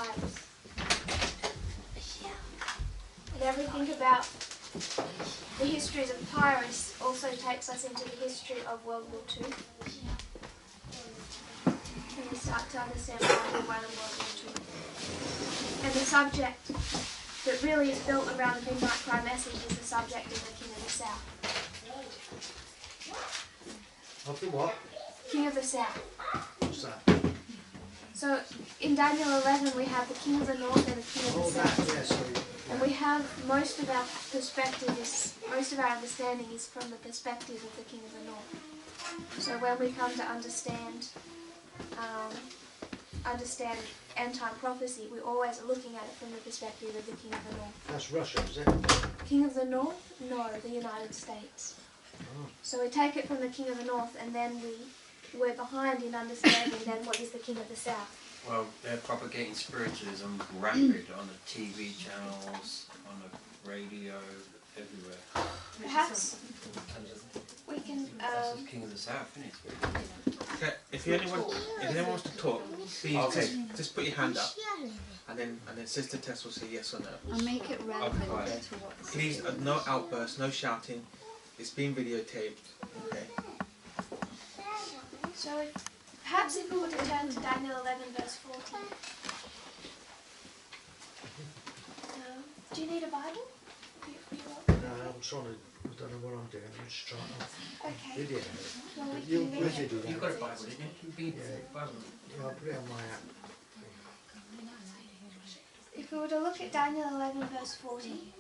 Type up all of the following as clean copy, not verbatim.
papyrus. And everything about the histories of papyrus also takes us into the history of World War II. And we start to understand why we won in World War II. And the subject that really is built around the Midnight Cry message is the subject of the King of the South. Of the what? King of the South. What's that? So in Daniel 11 we have the King of the North and the King of the South. Yeah, sorry. And we have most of our understanding is from the perspective of the King of the North. So when we come to understand end-time prophecy, we're always looking at it from the perspective of the King of the North. That's Russia, is it? King of the North? No, the United States. Oh. So we take it from the King of the North, and then we're behind in understanding then what is the King of the South. Well, they're propagating spiritualism rapid on the TV channels, on the radio, everywhere. Perhaps we can... That's the King of the South, isn't it? Okay, if anyone wants to talk, please just put your hand up, and then Sister Tess will say yes or no. I'll make it relevant to Okay. what the Please, no outbursts, no shouting. It's being videotaped. Okay. So perhaps if we were to turn to Daniel 11 verse 14. Do you need a Bible? No, I'm trying to... I don't know what I'm doing. I'm just trying to Okay. video it. Well, we You'll can read it. video You've that. got a Bible, didn't you? You've been Bible. Yeah, I'll put it on my app. If we were to look at Daniel 11 verse 40,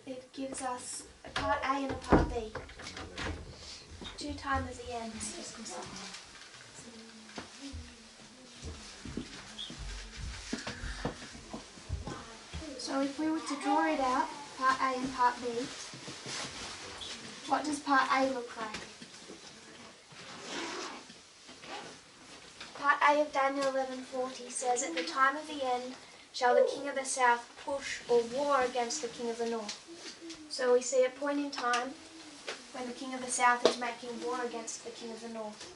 it gives us a part A and a part B. 2 times the ends. So if we were to draw it out, part A and part B, what does part A look like? Part A of Daniel 11:40 says, "At the time of the end shall the king of the south push or war against the king of the north." So we see a point in time when the king of the south is making war against the king of the north.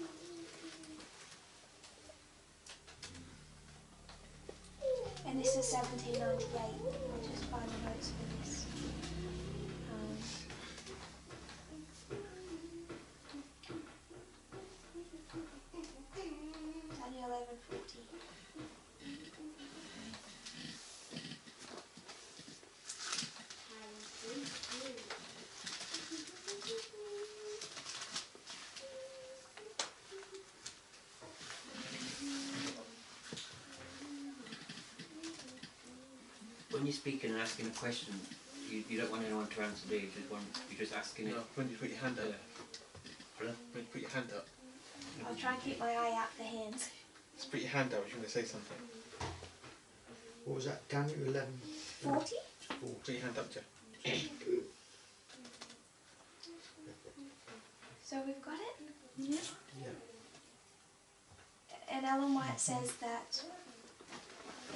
And this is 1798. I'll just find the notes for this. Daniel 11:40. When you're speaking and asking a question, you don't want anyone to answer, do you? You're just asking it. No, when you put your hand up. Pardon? When you put your hand up. I'll try and keep my eye out for hands. Just put your hand up if you're going to say something. What was that? Daniel 11? 40? Put your hand up, Jeff. So we've got it? Yeah. Yeah. And Ellen White says that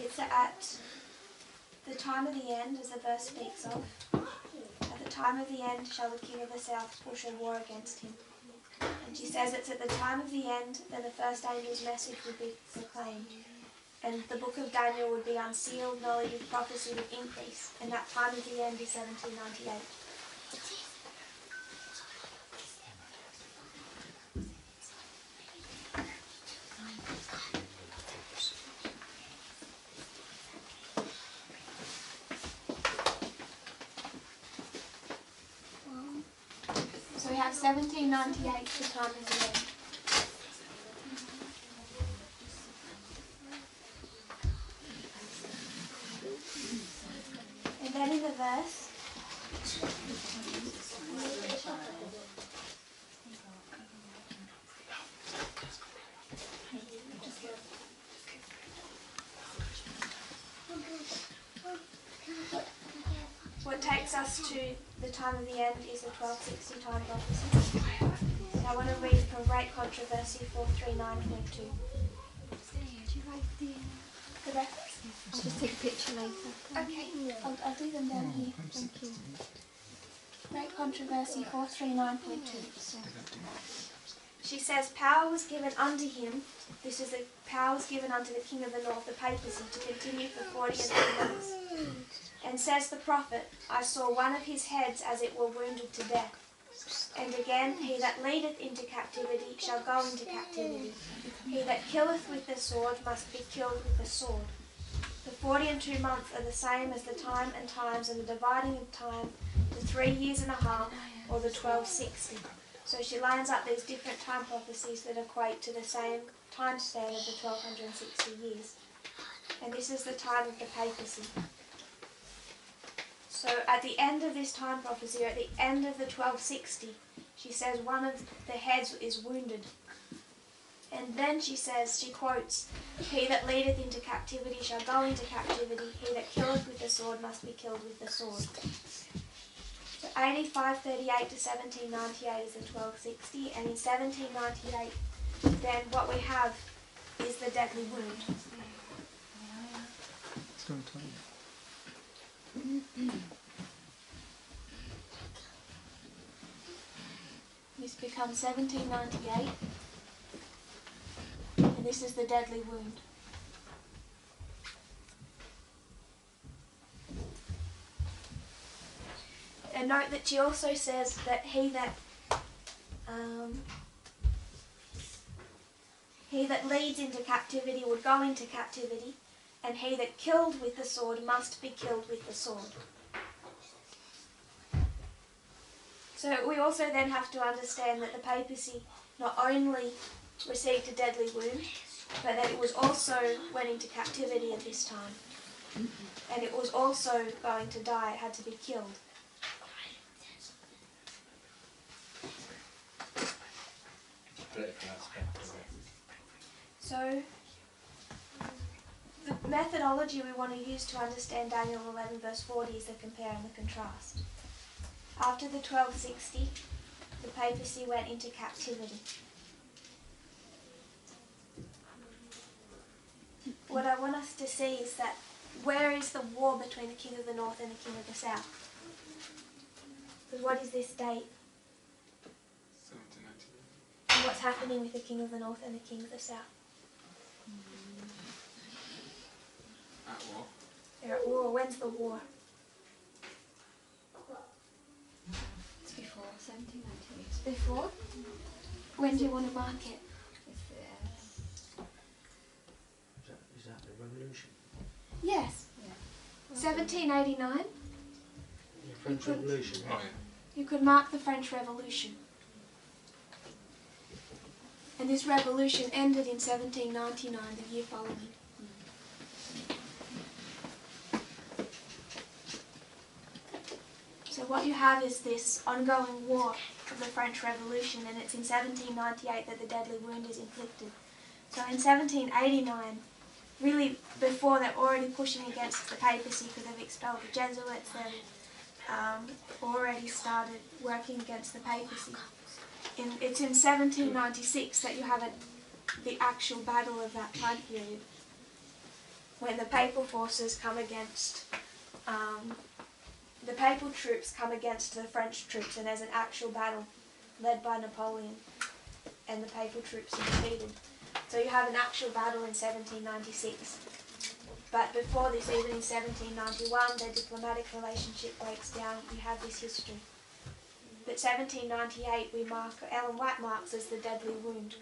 it's at the time of the end, as the verse speaks of, at the time of the end shall the king of the south push a war against him. And she says it's at the time of the end that the first angel's message would be proclaimed. And the book of Daniel would be unsealed, knowledge of prophecy would increase. And that time of the end is 1798. So we have 1798 the time of the end. And then in the verse, what takes us to the time of the end is the 1260 time prophecy. And I want to read from Great Controversy 439.2. The reference? I'll just take a picture later. Okay, I'll do them down here. Thank you. Great Controversy 439.2. she says, power was given unto him, this is the power was given unto the king of the north, the papacy, to continue for 40 months. And says the prophet, I saw one of his heads as it were wounded to death. And again, he that leadeth into captivity shall go into captivity. He that killeth with the sword must be killed with the sword. The 40 and 2 months are the same as the time and times and the dividing of time, the 3 years and a half, or the 1260. So she lines up these different time prophecies that equate to the same time span of the 1260 years. And this is the time of the papacy. So at the end of this time prophecy, or at the end of the 1260, she says one of the heads is wounded. And then she says, she quotes, he that leadeth into captivity shall go into captivity, he that killeth with the sword must be killed with the sword. So AD 538 to 1798 is the 1260, and in 1798 then what we have is the deadly wound. This becomes 1798. And this is the deadly wound. And note that she also says that he that leads into captivity would go into captivity, and he that killed with the sword must be killed with the sword. So we also then have to understand that the papacy not only received a deadly wound, but that it was also went into captivity at this time. And it was also going to die, it had to be killed. Political aspect of it. So, the methodology we want to use to understand Daniel 11 verse 40 is the compare and the contrast. After the 1260, the papacy went into captivity. What I want us to see is that where is the war between the king of the north and the king of the south? Because what is this date? 1798. And what's happening with the king of the north and the king of the south? At war. They're at war. When's the war? It's before 1798. It's before? When do you want to mark it? Is that the revolution? Yes. Yeah. 1789. The French Revolution? Oh yeah. You could mark the French Revolution. And this revolution ended in 1799, the year following. So what you have is this ongoing war of the French Revolution, and it's in 1798 that the deadly wound is inflicted. So in 1789, really before they're already pushing against the papacy because they've expelled the Jesuits, they've already started working against the papacy. It's in 1796 that you have the actual battle of that time period, when the papal forces come against, the papal troops come against the French troops, and there's an actual battle led by Napoleon, and the papal troops are defeated. So you have an actual battle in 1796. But before this, even in 1791, their diplomatic relationship breaks down. We have this history. But 1798, Ellen White marks as the deadly wound.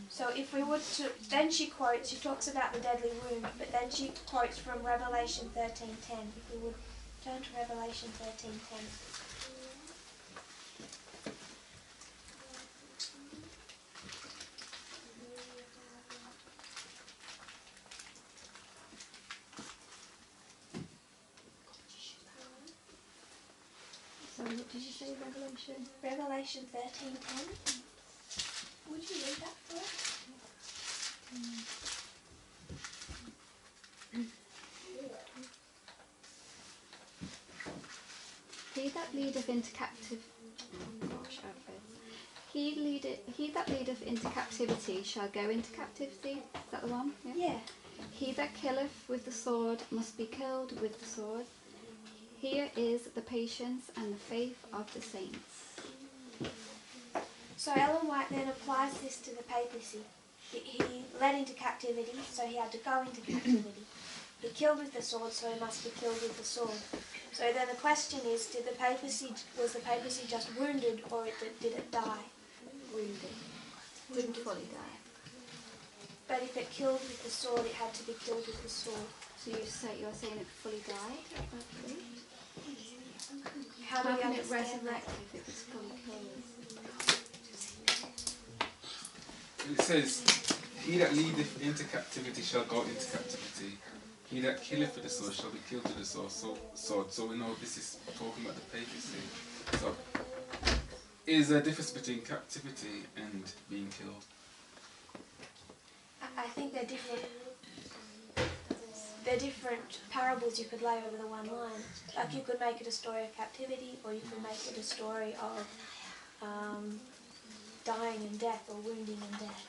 So if we were to, then she talks about the deadly wound, but then she quotes from Revelation 13:10. If we would turn to Revelation 13:10. So what did you say, Revelation? Revelation 13:10. Would you read that for us? He that leadeth into captivity, he that leadeth into captivity shall go into captivity. Is that the one? Yeah. He that killeth with the sword must be killed with the sword. Here is the patience and the faith of the saints. So Ellen White then applies this to the papacy. He led into captivity, so he had to go into captivity. He killed with the sword, so he must be killed with the sword. So then the question is, was the papacy just wounded, or did it die? Wounded. Didn't fully die. But if it killed with the sword, it had to be killed with the sword. So you're saying it fully died? Actually? How do How we can it understand resurrect that? if it was fully killed? It says, "He that leadeth into captivity shall go into captivity. He that killeth with the sword shall be killed with the sword." So we know this is talking about the papacy. So, is there a difference between captivity and being killed? I think they're different. They're different parables you could lay over the one line. Like you could make it a story of captivity, or you could make it a story of dying and death, or wounding and death.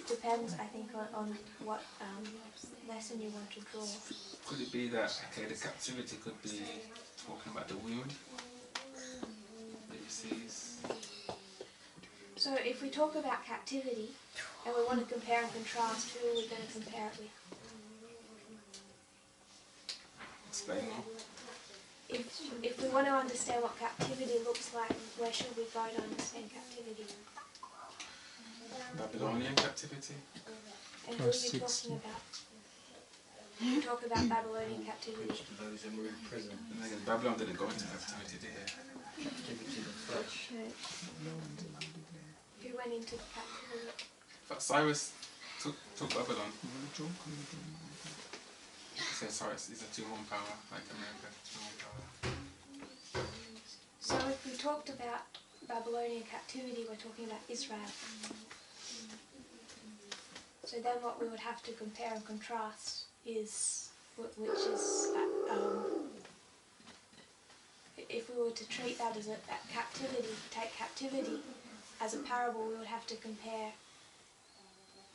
Depends, I think, on what lesson you want to draw. Could it be that, okay, the captivity could be talking about the wound that he sees? So if we talk about captivity, and we want to compare and contrast, who are we going to compare it with? Explain more. If we want to understand what captivity looks like, where should we go to understand captivity? Babylonian captivity? And who are you talking about? You talk about Babylonian captivity. Preach to those who were in prison. And again, Babylon didn't go into captivity, did it? Captivity of the flesh. Who went into captivity? But Cyrus took Babylon. So Cyrus is a two-horn power, like America, two-horn power. So if we talked about Babylonian captivity, we're talking about Israel. So then what we would have to compare and contrast is, if we were to treat that as a captivity, take captivity as a parable, we would have to compare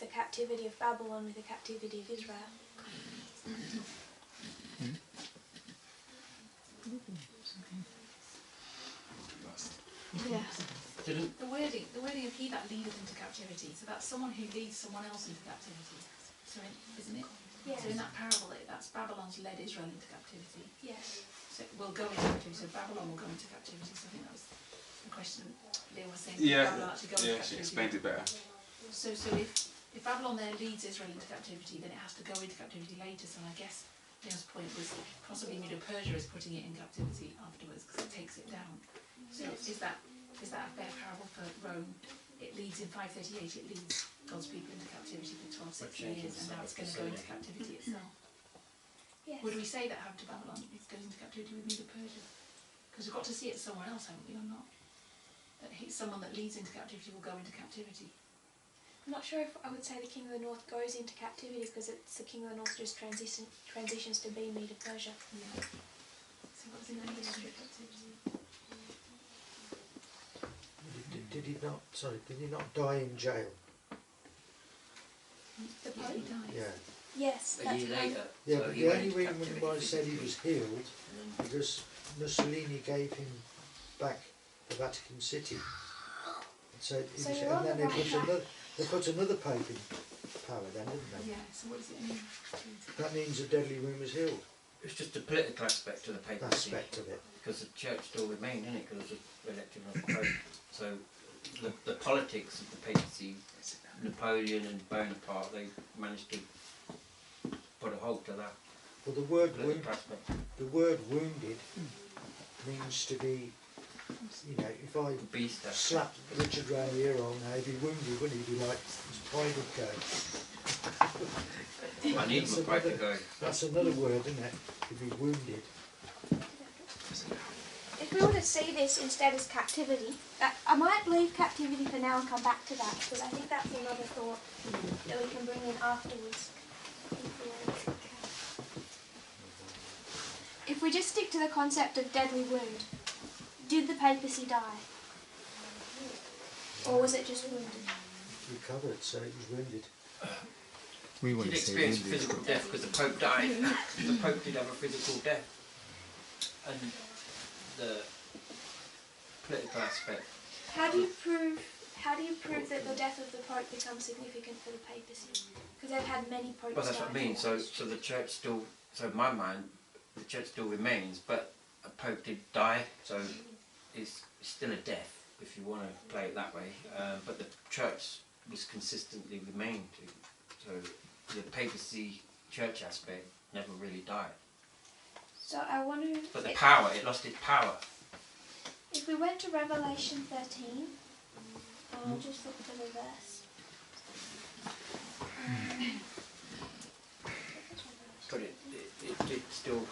the captivity of Babylon with the captivity of Israel. Yeah. The wording of he that leadeth into captivity, so that's someone who leads someone else into captivity. So isn't it? Yes. So in that parable, that's Babylon's led Israel into captivity. Yes. So it will go into captivity, so Babylon will go into captivity. So I think that was the question Leah was saying. Yeah, Babylon actually go into yeah, she captivity. explained it better. So if Babylon there leads Israel into captivity, then it has to go into captivity later. So I guess Leah's point was possibly Medo-Persia is putting it in captivity afterwards because it takes it down. So is that a fair parable for Rome? It leads in 538, it leads God's people into captivity for 1260 years, and now it's going to go into captivity itself. Yes. Would we say that happened to Babylon? It goes into captivity with Medo-Persia? Because we've got to see it somewhere else, haven't we, or not? That someone that leads into captivity will go into captivity. I'm not sure if I would say the King of the North goes into captivity because it's the King of the North just transitions to be Medo-Persia. Yeah. So what's in captivity? Did he not die in jail? The Pope dies. Yeah. Yes, A that's year right. later. Yeah, so but he the went only into reason captivity why I for said he 50 was healed years. because Mussolini gave him back the Vatican City. So, he So was, you're and on then the right track. they put another pope in power then, didn't they? Yeah, so what does it mean? That means the deadly wound was healed. It's just a political aspect to the papacy. Aspect of it. Because the church still remained, didn't it? Because of the election of the Pope. So the politics of the papacy, Napoleon and Bonaparte, they managed to put a halt to that Well, the word political aspect. wounded means to be, you know, if I Beast aspect. slapped Richard round the ear on, he'd be wounded, wouldn't he? He'd be like, his pride would go. I need my pride to go. That's another word, isn't it? To be wounded. If we were to see this instead as captivity, I might leave captivity for now and come back to that because I think that's another thought that we can bring in afterwards. If we just stick to the concept of deadly wound, did the papacy die? Or was it just wounded? Recovered, so it was wounded. We Did wouldn't say experience wounded. physical death because the Pope died. The Pope did have a physical death. And the political aspect How do you prove that the death of the Pope becomes significant for the papacy? Because they've had many popes. Well, that's what I die. mean. So the church still, so in my mind, the church still remains, but a pope did die, so it's still a death, if you want to play it that way. But the church was consistently remained. So the papacy church aspect never really died. So I wonder. But the power, it lost its power. If we went to Revelation 13, I'll just look for the verse. But it still.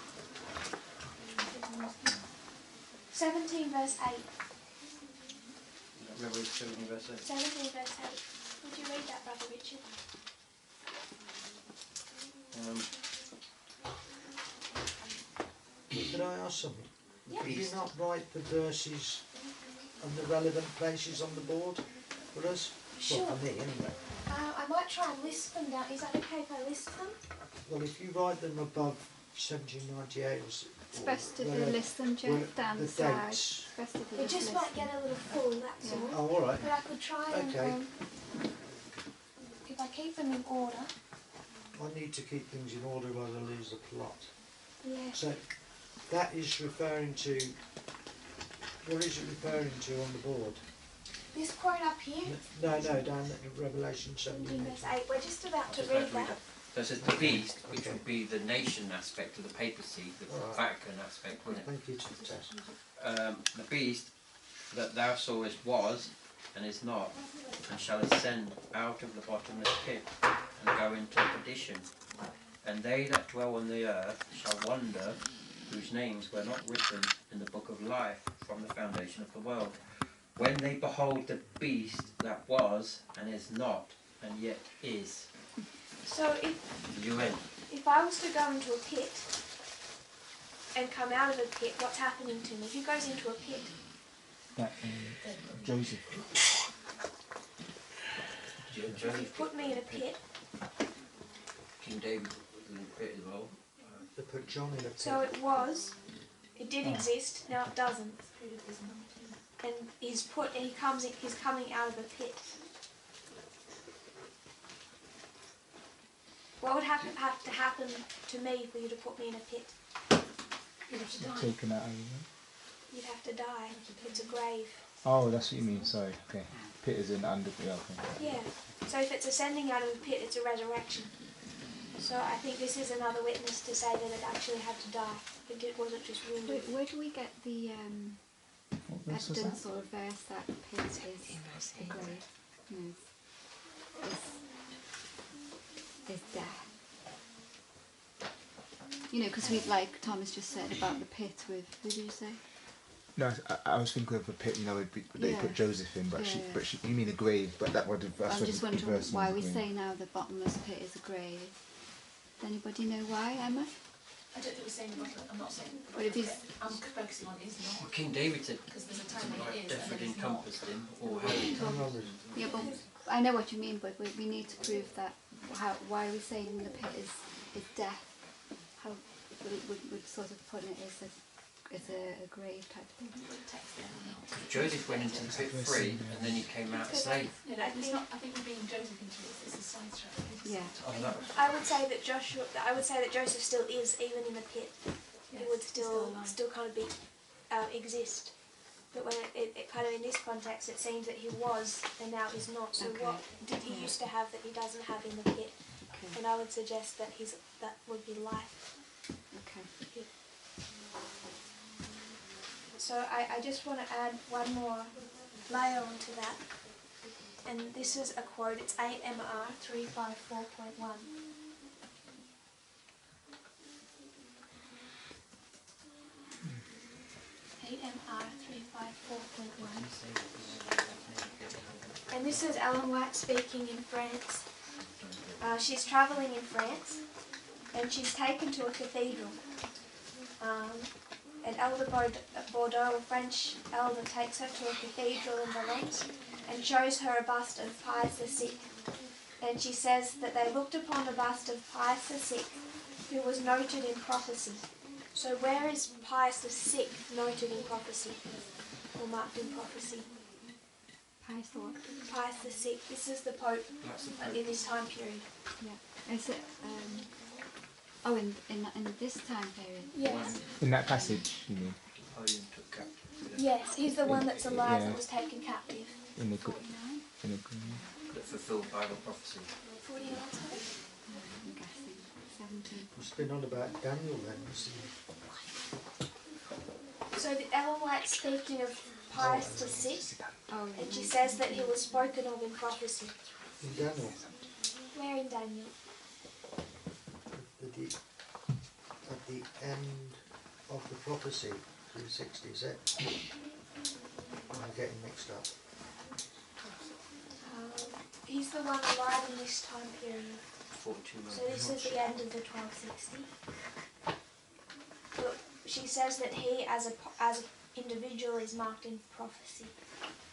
17 verse 8. Revelation 17 verse 8. 17 verse 8. Would you read that, Brother Richard? Could I ask something? Yeah. Could you not write the verses and the relevant places on the board for us? Sure. Well, for me anyway. I might try and list them down. Is that okay if I list them? Well, if you write them above 1798 or It's best if you where- list them where down the the side. dates. Best if you It just might list them. get a little full, that's Yeah. all. Oh, all right. But I could try and, Okay. if I keep them in order. I need to keep things in order or I'll lose the plot. Yeah. So that is referring to, what is it referring to on the board? This quote up here, No, down at Revelation 17 verse 17. 8. We're just about to Just about read to read that. it. So it says the beast, which Okay. would be the nation aspect of the papacy, the Alright. Vatican aspect, wouldn't it? Thank you to Tess. The beast that thou sawest was and is not, and shall ascend out of the bottomless pit and go into perdition. And they that dwell on the earth shall wonder, whose names were not written in the book of life from the foundation of the world, when they behold the beast that was and is not and yet is. So if I was to go into a pit and come out of a pit, what's happening to me? Who goes into a pit? That Joseph. You've put me in a pit, King David was in the pit as well. They put John in a pit. so it did exist, now it doesn't. And he's coming out of a pit. What would have to happen to me for you to put me in a pit? You'd have to die. Taken out of him. You'd have to die. It's a grave. Oh, that's what you mean. Sorry. Okay. Pit is in under. Yeah, okay. Yeah. So if it's ascending out of a pit, it's a resurrection. So I think this is another witness to say that it actually had to die. It wasn't just wounded. Where do we get the What verse was that? evidence or verse that pit is a grave? No. Is death. You know, because we, like Thomas just said about the pit with, who did you say? No, I was thinking of a pit. You know, they Yeah. put Joseph in, but Yeah, yeah. you mean a grave? But that's I'm what just the wondering verse why we means, say now the bottomless pit is a grave. Does anybody know why, Emma? I don't think we're saying the bottom. I'm not saying. But it is. I'm focusing on is Well, not, King David said because there's a time when like it is death and had then it's not. encompassed him, or had it. Yeah, but I know what you mean, but we need to prove that. Why are we saying the pit is death? How would sort of put it as a grave type thing. Joseph went into the pit free, and then he came out a slave. No, it's not. I think we're being Joseph into it. It's a side track. Yeah. Oh, that was. I would say that Joseph still is, even in the pit. Yes, He would he's still alive. kind of be exist. But when it kind of in this context, it seems that he was and now he's not. So Okay. what did he used to have that he doesn't have in the pit? Okay. And I would suggest that that would be life. Okay. So I just want to add one more layer onto that. And this is a quote, it's AMR 354.1. AMR 354.1. And this is Ellen White speaking in France. She's travelling in France and she's taken to a cathedral. An elder Bordeaux, a French elder, takes her to a cathedral in Valence and shows her a bust of Pius VI. And she says that they looked upon the bust of Pius VI, who was noted in prophecy. So where is Pius VI noted in prophecy, or marked in prophecy? Pius the what? Pius the Sixth. This is the Pope That's the Pope. in this time period. Yeah. Is it? In this time period. Yes. In that passage, you mean? Napoleon took captive. Yes, he's the one that's alive Yeah. that was taken captive. In the 49. in the green. That fulfilled Bible prophecy. 49, sorry. I'm guessing 17. Must have been on about Daniel then, mustn't it? So the Ellen White's speaking of Pius the Sixth, Oh, and she says that he was spoken of in prophecy. In Daniel, Where in Daniel? at the end of the prophecy, 360, is it? I'm getting mixed up. He's the one alive in this time period. 42 So this is the end of the 1260. But she says that he, as an individual, is marked in prophecy.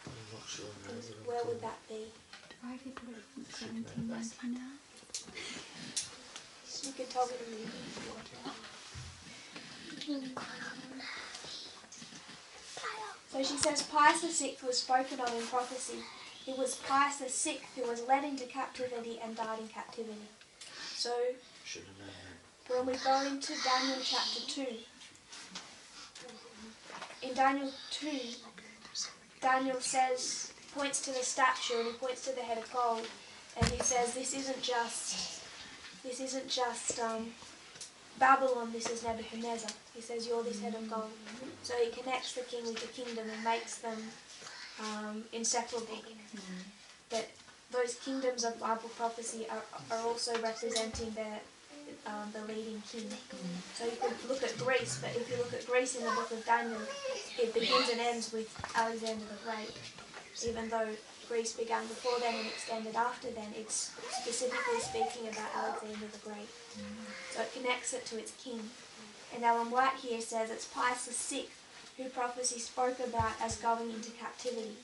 I'm not sure now. And but I'm where would told. that be? Why did they put it in 1799? You could tell me the movie if you want. So she says Pius the Sixth was spoken of in prophecy. It was Pius the Sixth who was led into captivity and died in captivity. So Should have known when we go into Daniel chapter 2, in Daniel 2, Daniel says, points to the statue and he points to the head of gold, and he says this isn't just Babylon, this is Nebuchadnezzar. He says you're this head of gold. So he connects the king with the kingdom and makes them inseparable. That those kingdoms of Bible prophecy are also representing the leading king. So you could look at Greece, but if you look at Greece in the book of Daniel, it begins and ends with Alexander the Great. Even though Greece began before then and extended after then, it's specifically speaking about Alexander the Great. So it connects it to its king. And Ellen White here says it's Pius VI who prophecy spoke about as going into captivity.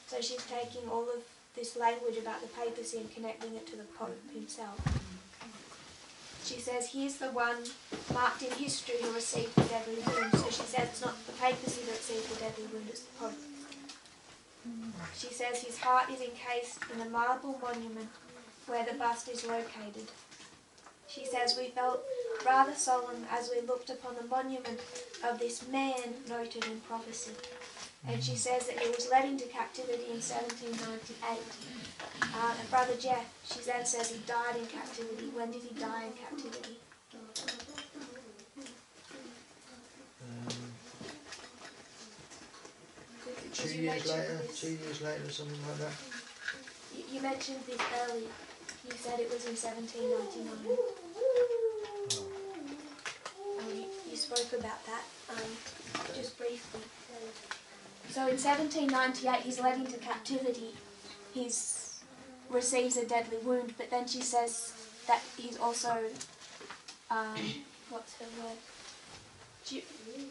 So she's taking all of this language about the papacy and connecting it to the Pope himself. She says he's the one marked in history who received the deadly wound. So she says it's not the papacy that received the deadly wound, it's the Pope. She says his heart is encased in a marble monument where the bust is located. She says we felt rather solemn as we looked upon the monument of this man noted in prophecy. And she says that he was led into captivity in 1798. And Brother Jeff, she then says he died in captivity. When did he die in captivity? 2 years later, 2 years later, something like that. You mentioned this earlier. You said it was in 1799. You spoke about that just briefly. So in 1798 he's led into captivity. He receives a deadly wound, but then she says that he's also, what's her word?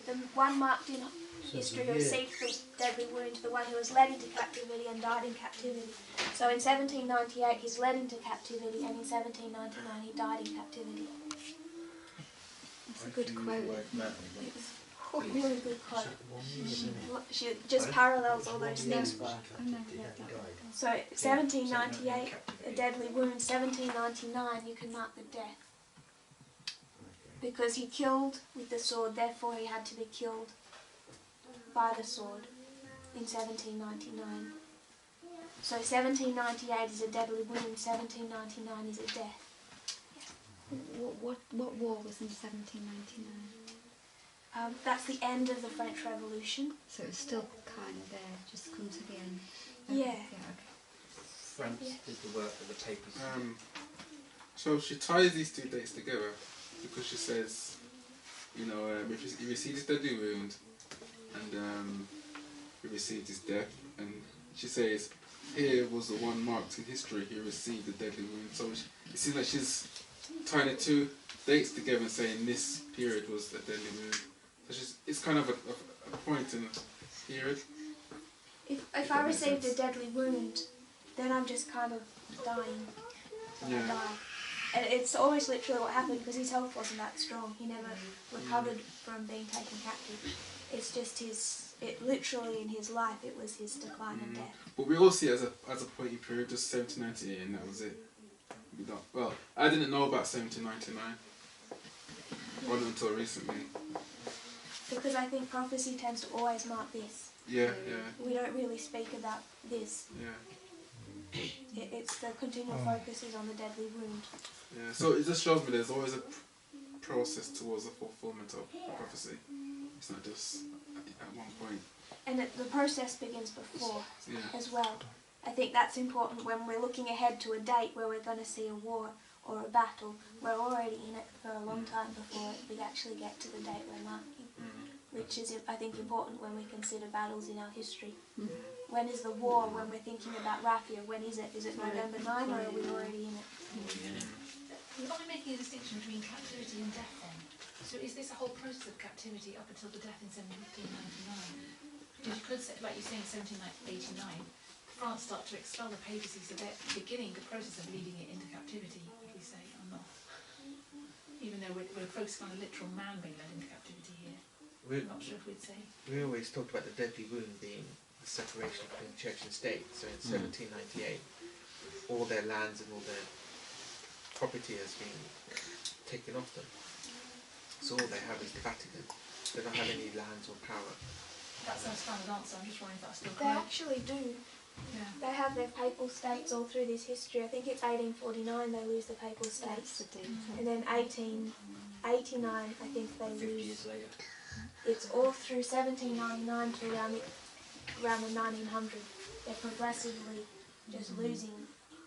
The one marked in history who received the deadly wound, the one who was led into captivity and died in captivity. So in 1798 he's led into captivity, and in 1799 he died in captivity. That's a good quote. A really good quote. She just parallels all those things. So 1798, a deadly wound. 1799, you can mark the death. Because he killed with the sword, therefore he had to be killed by the sword in 1799. So 1798 is a deadly wound, 1799 is a death. What war was in 1799? That's the end of the French Revolution. So it's still kind of there, just come to the end. Yeah. Okay. France did the work of the papacy. So she ties these two dates together because she says, you know, if he received his deadly wound and he received his death, and she says here was the one marked in history he received the deadly wound. So it seems like she's tying the two dates together and saying this period was the deadly wound. So it's kind of a point in the period. If I received a deadly wound, then I'm just kind of dying. I die. And it's almost literally what happened, because his health wasn't that strong. He never recovered from being taken captive. It's just it literally in his life, it was his decline and death. But we all see it as a point in period, just 1798, and that was it. We don't, well, I didn't know about 1799. Wasn't until recently. Because I think prophecy tends to always mark this. Yeah. We don't really speak about this. Yeah. It's the continual focus is on the deadly wound. Yeah. So it just shows me there's always a process towards the fulfillment of prophecy. It's not just at one point. And the process begins before as Yeah. well. I think that's important when we're looking ahead to a date where we're going to see a war or a battle. We're already in it for a long time before we actually get to the date we're marking, which is, I think, important when we consider battles in our history. When is the war? When we're thinking about Raffia, when is it? Is it November 9 or are we already in it? Are we making a distinction between captivity and death then? So is this a whole process of captivity up until the death in 1799? Because you could say, like you're saying, 1789, France start to expel the papacy, so they're beginning the process of leading it into captivity, if we say, or not. Even though we're focusing on a literal man being led into captivity here. I'm not sure if we'd say. We always talked about the deadly wound being the separation between church and state. So in 1798, all their lands and all their property has been taken off them. So all they have is the Vatican. They don't have any lands or power. That's our standard answer. I'm just wondering if that's still They correct. actually do. Yeah. They have their papal states all through this history. I think it's 1849 they lose the papal states. And then 1889 I think they 50 lose. years later. It's all through 1799 to around the 1900. They're progressively just losing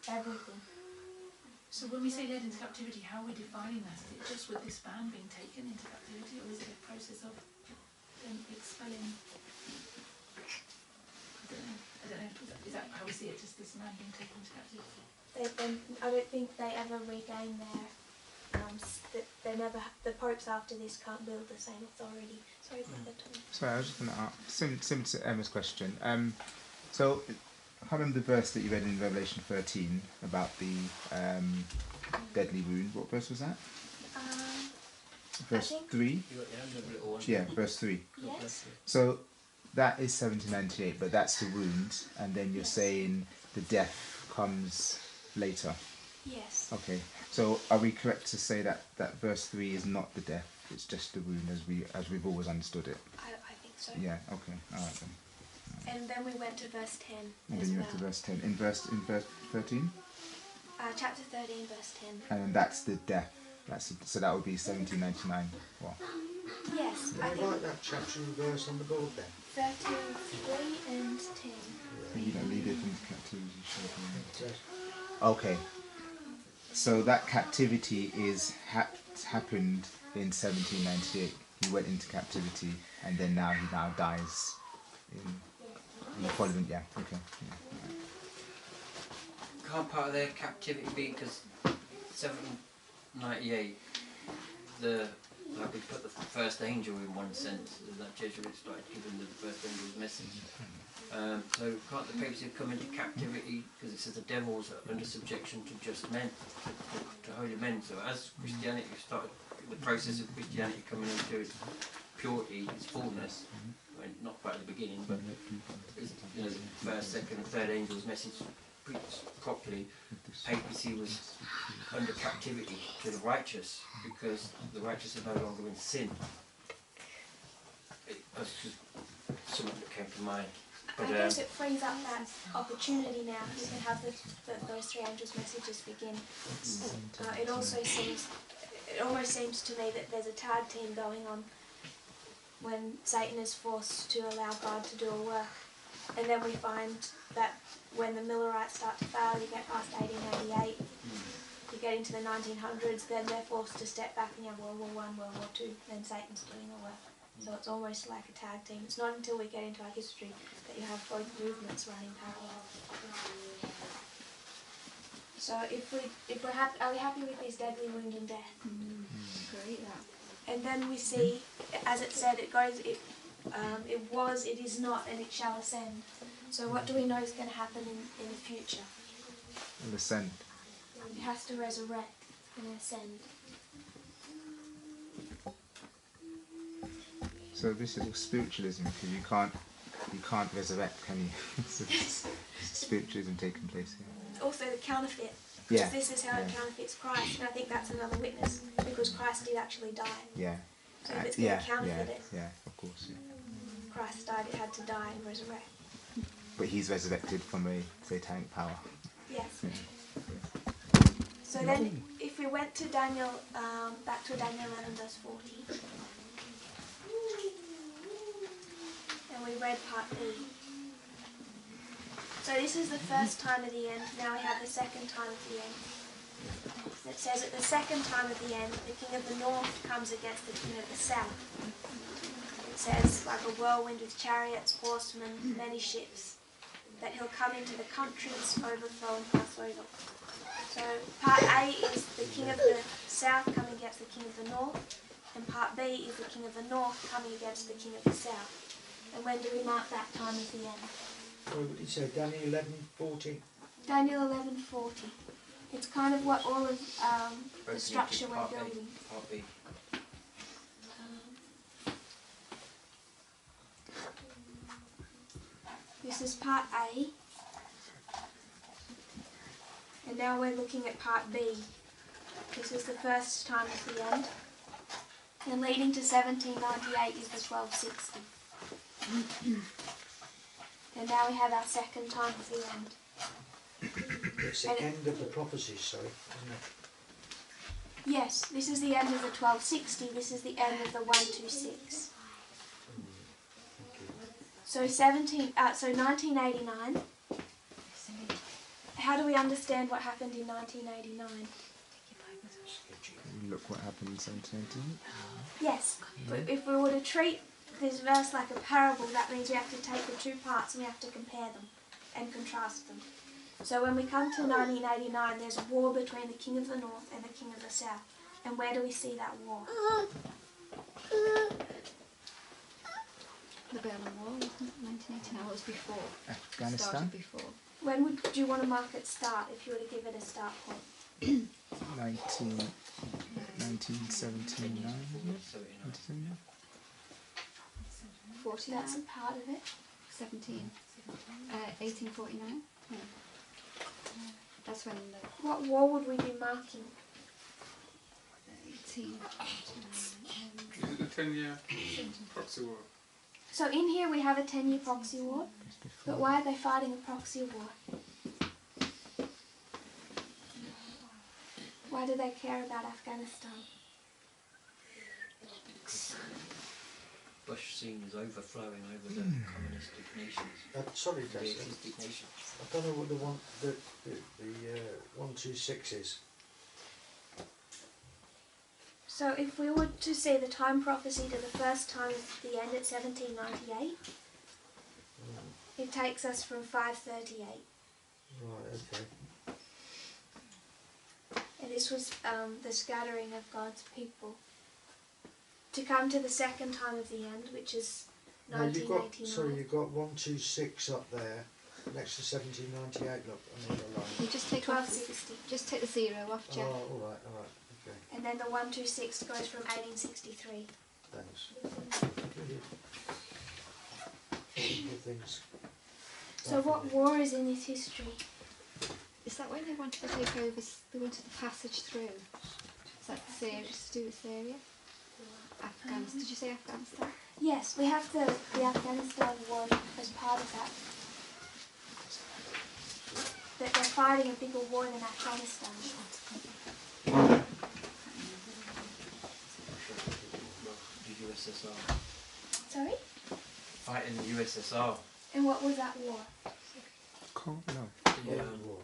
everything. So when we say led into captivity, how are we defining that? Is it just with this man being taken into captivity, or is it a process of them expelling? I don't know. Is that how we see it? Just this man being taken into captivity? I don't think they ever regain their. They never. The popes after this can't build the same authority. Sorry, Brother Tom. Sorry, I was just going to ask, similar to Emma's question. So, I can't remember the verse that you read in Revelation 13 about the deadly wound. What verse was that? Verse 3? You got the other little one. Yeah, verse 3. Yes. So, that is 1798, but that's the wound, and then you're saying the death comes later. Yes. Okay, so are we correct to say that verse 3 is not the death, it's just the wound as we've always understood it? I think so. Yeah, okay, alright then. And then we went to verse 10 And as then you well. went to verse 10. In verse 13? Chapter 13, verse 10. And then that's the death. So that would be 1799. Well, Yes, Can I you think write that chapter and verse on the board then? 13, 3 and 10. you don't lead it into captivity. It says, Okay. So that captivity is happened in 1798. He went into captivity, and then he dies in the following. Yeah. Okay. Yeah, right. Can't part of their captivity be because 1798, like we put the first angel in one sense, that Jesuit started giving the first angel's message. So can't the papacy come into captivity because it says the devil's under subjection to just men, to holy men. So as Christianity started, the process of Christianity coming into its purity, its fullness, I mean, not quite at the beginning, but the first, second and third angel's message preached properly, papacy was under captivity to the righteous because the righteous are no longer in sin. That's just something that came to mind. But, I guess it frees up that opportunity now. You can have those three angels' messages begin. It almost seems to me that there's a tag team going on when Satan is forced to allow God to do a work. And then we find that when the Millerites start to fail, you get past 1888, you get into the 1900s, then they're forced to step back and you have World War I, World War II, then Satan's doing the work. So it's almost like a tag team. It's not until we get into our history that you have both movements running parallel. So are we happy with these deadly wound and death? Great, that. And then we see, as it said, it goes, it was, it is not, and it shall ascend. So what do we know is going to happen in the future? And ascend. It has to resurrect and ascend. So So this is spiritualism, because you can't resurrect, can you? So it's spiritualism taking place here. Also the counterfeit. Yeah. Because this is how it Yeah. counterfeits Christ, and I think that's another witness, because Christ did actually die. Yeah. So if it's going Yeah. to counterfeit it, Yeah. Of course. Yeah. Christ died, it had to die and resurrect. But he's resurrected from a satanic power. Yes. Yeah. So then, if we went to Daniel, back to Daniel 11 verse 40, and we read part B. So this is the first time of the end, now we have the second time of the end. It says at the second time of the end, the king of the north comes against the king of the south. It says, like a whirlwind with chariots, horsemen, many ships, that he'll come into the countries, overthrow and pass over. So part A is the king of the south coming against the king of the north, and part B is the king of the north coming against the king of the south. And when do we mark that time as the end? So what did you say, Daniel 11:40? Daniel 11:40. It's kind of what all of the structure we're Part A, building. Part B. This is part A. And now we're looking at part B. This is the first time of the end. And leading to 1798 is the 1260. And now we have our second time of the end. It's the And end of the prophecies, sorry, isn't it? Yes, this is the end of the 1260, this is the end of the 126. So 1989. How do we understand what happened in 1989? Look what happened in 1719. Yes, but if we were to treat this verse like a parable, that means we have to take the two parts and we have to compare them and contrast them. So when we come to 1989, there's a war between the king of the north and the king of the south. And where do we see that war? The Berlin Wall, wasn't it? 1989 was before. Afghanistan. Started before. When would you want to mark it start, if you were to give it a start point? 1979. 1979? 49? That's a part of it. 1849? No. That's when the What war would we be marking? 18... Is it the 10-year proxy war? So in here we have a 10-year proxy war, but why are they fighting a proxy war? Why do they care about Afghanistan? Bush scene is overflowing over the communistic nations, Sorry, the Tess, atheistic nations. I don't know what the 126 is. So if we were to see the time prophecy to the first time of the end at 1798, it takes us from 538. Right, okay. And this was the scattering of God's people. To come to the second time of the end, which is Now you've got, 1989. sorry, you've got 126 up there, next to 1798, look, on the other line. You just take off, 1260. just take the 0 off, Jeff. Oh, alright, okay, And then the 126 goes from 1863. thanks. Good things. So what war is in this history? Is that when they wanted to take over, they wanted the passage through? Is that Syria, just to do with Syria? Afghanistan, did you say Afghanistan? Yes, we have the Afghanistan war as part of that. That they're fighting a bigger war than Afghanistan. The USSR. Sorry? Fighting the USSR. And what was that war? Cold? No. The, War.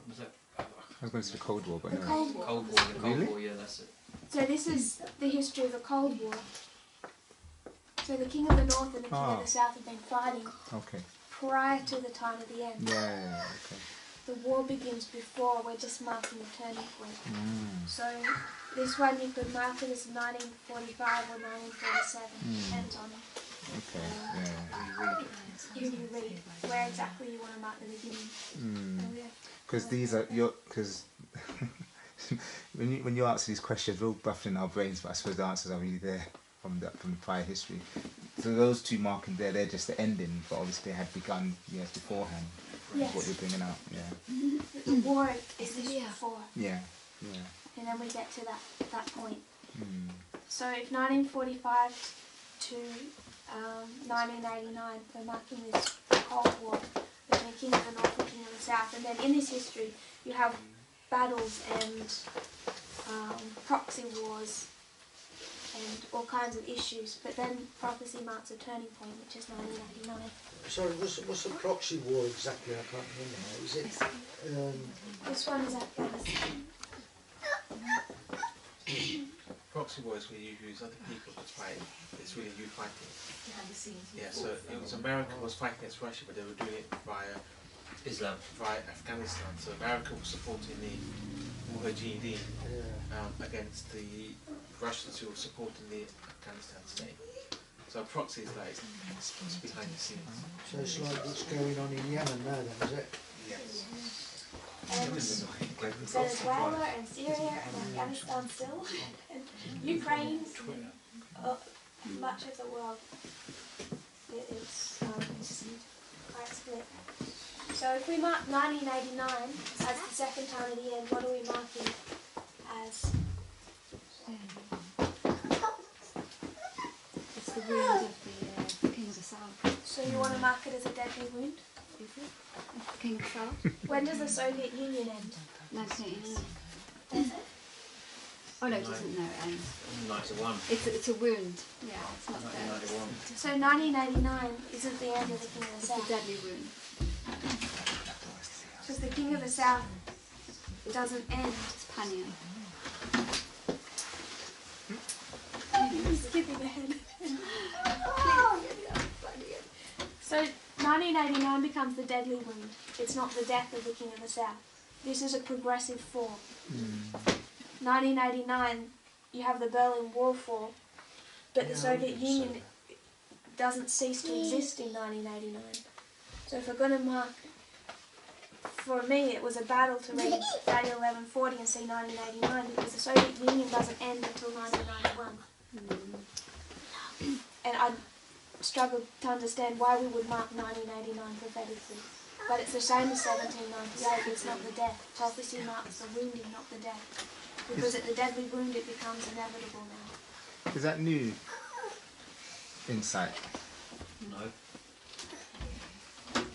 was that? I was going to say the Cold War, but The no. Cold War. Cold War, the Cold Really? War, yeah, that's it. So this is the history of the Cold War. So the King of the North and the King of Ah. the South have been fighting Okay. prior to the time of the end. Yeah, okay. The war begins before, we're just marking a turning point. Mm. So this one you could mark it as 1945 or 1947, depends on Okay, yeah. who you read, where exactly you want to mark the beginning. Because these are because when you answer these questions, we're all buffing our brains, but I suppose the answers are really there from the prior history. So those two marking there, they're just the ending, but obviously they had begun years beforehand. Yes. What you're bringing out, yeah. The war is this before, Yeah, yeah. and then we get to that point. Mm. So if 1945 to 1989, we're marking this Cold War between King of the North and King of the South, and then in this history you have battles and proxy wars and all kinds of issues, but then prophecy marks a turning point, which is 1989. Sorry, what's a proxy war exactly? I can't remember now. Is it? This one is Afghanistan. Proxy war is where you use other people to fight. It's really you fighting. Behind the scenes. Yeah, so it was America was fighting against Russia, but they were doing it via Islam. via Afghanistan. So America was supporting the Mujahideen against the Russians who were supporting the Afghanistan state. So proxy is like it's behind the scenes. So it's like what's going on in Yemen now, then, is it? Yes. And Venezuela and Syria and Afghanistan still, and Ukraine, much of the world. It's quite split. So if we mark 1989 as the second time of the end, what are we marking as? It's the wound of the King of the South. So you want to mark it as a deadly wound? Is it? The King of the South? When does the Soviet Union end? 1989. Does it? Oh no, it doesn't. No, it ends. 91. It's a wound. Yeah, it's not dead. 1991. So 1989 isn't the end of the King of the It's a South. deadly wound. Because the King of the South doesn't end. It's Panion. Skipping ahead. So 1989 becomes the deadly wound. It's not the death of the King of the South. This is a progressive fall. 1989, you have the Berlin Wall fall, but the Soviet Union doesn't cease to exist in 1989. So if we're going to mark, for me it was a battle to read Daniel 11:40 and see 1989 because the Soviet Union doesn't end until 1991. And I struggled to understand why we would mark 1989 prophetically. But it's the same as 1798, it's not the death. Prophecy marks the wounding, not the death. Because at the deadly wound it becomes inevitable now. Is that new insight? No.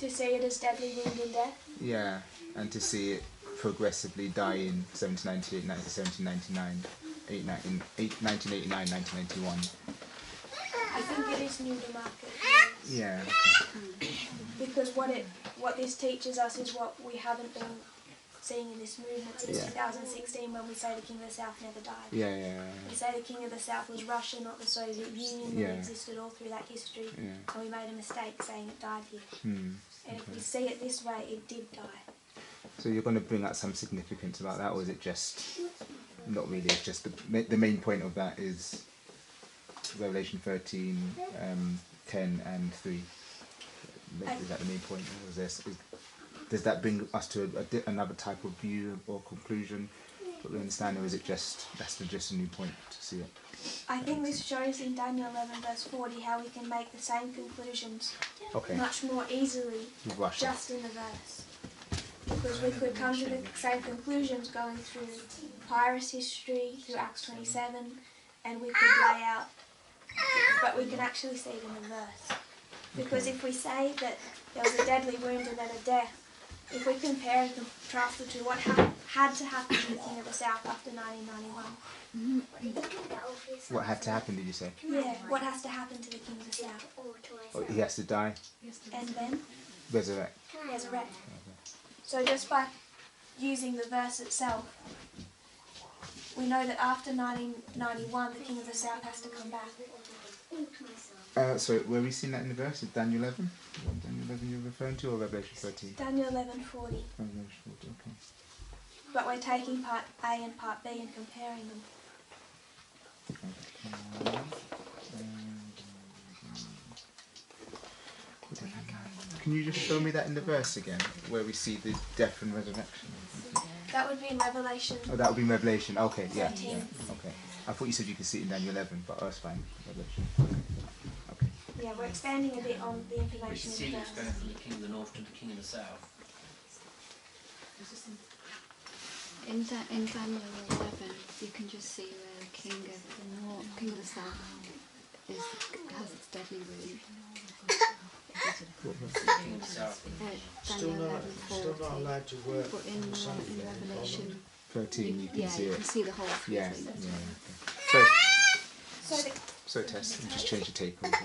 To see it as deadly wound and death. Yeah, and to see it progressively die in 1798, 1799, 1989, 1991. I think it is new to mark it. Yeah. Because what this teaches us is what we haven't been seeing in this movement since 2016 when we say the King of the South never died. Yeah. We say the King of the South was Russia, not the Soviet Union, that existed all through that history, and we made a mistake saying it died here. And if we see it this way, it did die. So you're going to bring out some significance about that, or is it just not really? It's just the main point of that is Revelation 13, 10 and 3. Is that the main point? Or does that bring us to another type of view or conclusion that we understand, or is it just a new point to see it? I think this shows in Daniel 11:40 how we can make the same conclusions much more easily just in the verse. Because we could come to the same conclusions going through Pyrrhus history, through Acts 27, and we could lay out, but we can actually see it in the verse. Because if we say that there was a deadly wound and then a death, if we compare and contrast the two, what had to happen to the King of the South after 1991? What had to happen, did you say? Yeah, what has to happen to the King of the South? Oh, he has to die? And then Resurrect? resurrect. So just by using the verse itself, we know that after 1991, the King of the South has to come back. So where are we seeing that in the verse? Is Daniel 11? Daniel 11 you're referring to, or Revelation 13? Daniel 11:40. Revelation 14, okay. But we're taking part A and part B and comparing them. Can you just show me that in the verse again, where we see the death and resurrection? That would be in Revelation. Oh, that would be in Revelation. Okay, yeah, 13. yeah. Okay. I thought you said you could see it in Daniel 11, but that's fine. Revelation. Okay. Yeah, we're expanding a bit on the But you information can see in it's the going from the king of the north to the king of the south. In Daniel 11, you can just see where the king of the north, king of the south, has its deadly wound. King of the south. Still Daniel not, 11, still not 40. allowed to work But in on Sunday. in Revelation, 13, you can yeah, see you it. can see the whole three Yeah, things. yeah. Okay. So the So Tess, just change the tape over.